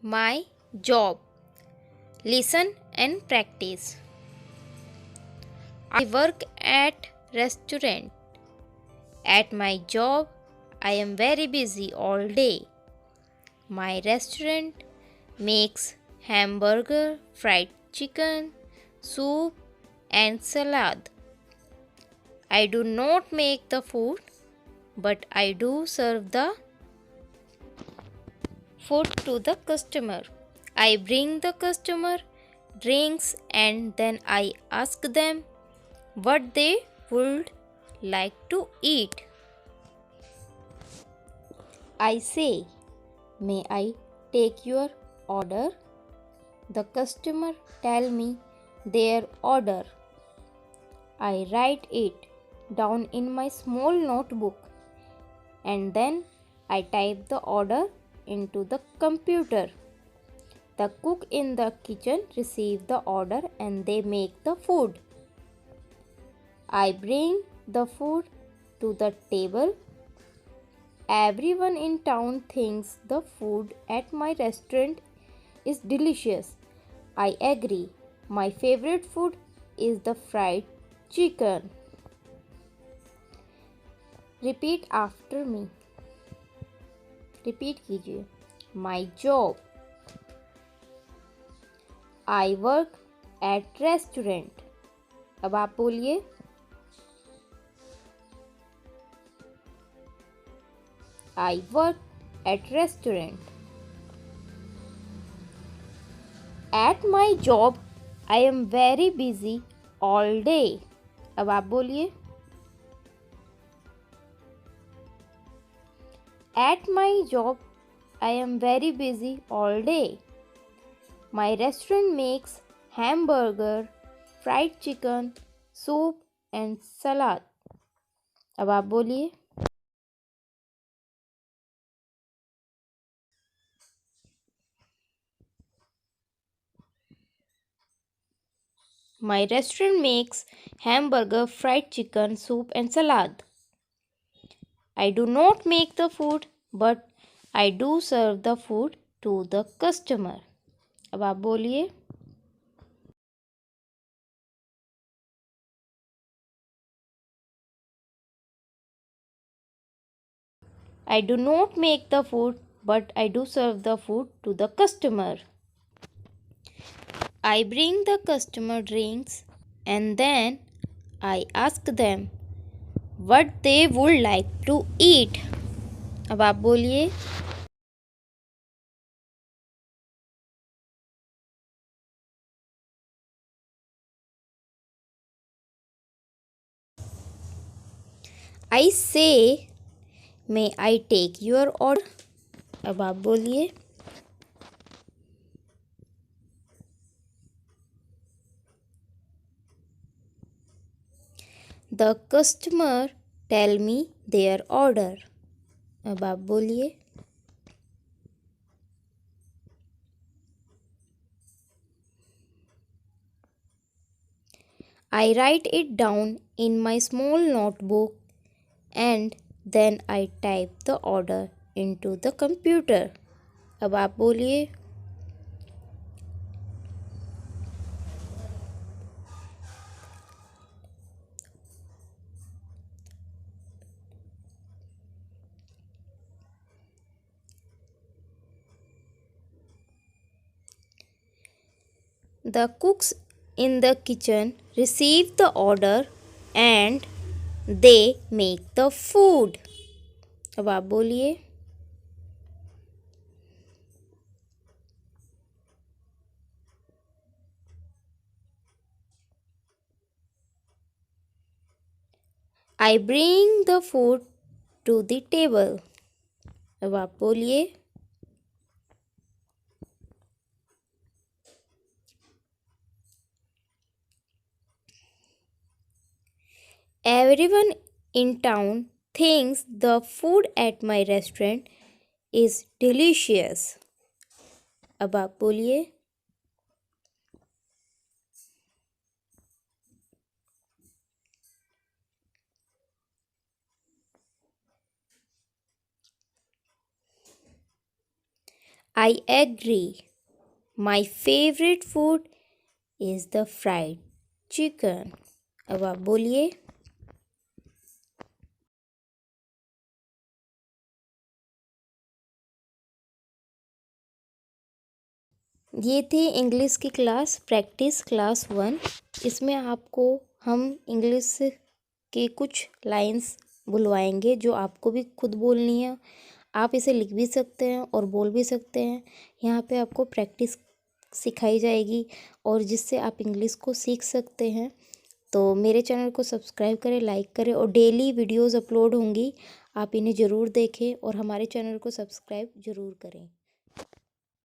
My job. Listen and practice. I work at restaurant. At my job, I am very busy all day. My restaurant makes hamburger, fried chicken, soup and salad. I do not make the food, but I do serve the food to the customer. I bring the customer drinks and then I ask them what they would like to eat. I say, may I take your order? The customer tell me their order. I write it down in my small notebook and then I type the order into the computer. The cook in the kitchen receive the order and they make the food. I bring the food to the table. Everyone in town thinks the food at my restaurant is delicious. I agree. My favorite food is the fried chicken. Repeat after me. Repeat कीजिए. My job. I work at restaurant. अब आप बोलिए. I work at restaurant. At my job, I am very busy all day. अब आप बोलिए. At my job, I am very busy all day. My restaurant makes hamburger, fried chicken, soup and salad. अब आप बोलिए. My restaurant makes hamburger, fried chicken, soup and salad. I do not make the food, but I do serve the food to the customer. अब आप बोलिए. I do not make the food, but I do serve the food to the customer. I bring the customer drinks and then I ask them what they would like to eat. अब आप बोलिए. I say, may I take your order? अब आप बोलिए. The customer tell me their order. अब आप बोलिए. I write it down in my small notebook and then I type the order into the computer. अब आप बोलिए. The cooks in the kitchen receive the order and they make the food. अब आप बोलिए. I bring the food to the table. अब आप बोलिए. Everyone in town thinks the food at my restaurant is delicious. अब आप बोलिए. I agree. My favorite food is the fried chicken. अब आप बोलिए। ये थी इंग्लिश की क्लास प्रैक्टिस क्लास 1। इसमें आपको हम इंग्लिश के कुछ लाइंस बुलवाएंगे जो आपको भी खुद बोलनी है। आप इसे लिख भी सकते हैं और बोल भी सकते हैं। यहाँ पे आपको प्रैक्टिस सिखाई जाएगी और जिससे आप इंग्लिश को सीख सकते हैं। तो मेरे चैनल को सब्सक्राइब करें, लाइक करें और डेली वीडियोस अपलोड होंगी, आप इन्हें ज़रूर देखें और हमारे चैनल को सब्सक्राइब ज़रूर करें।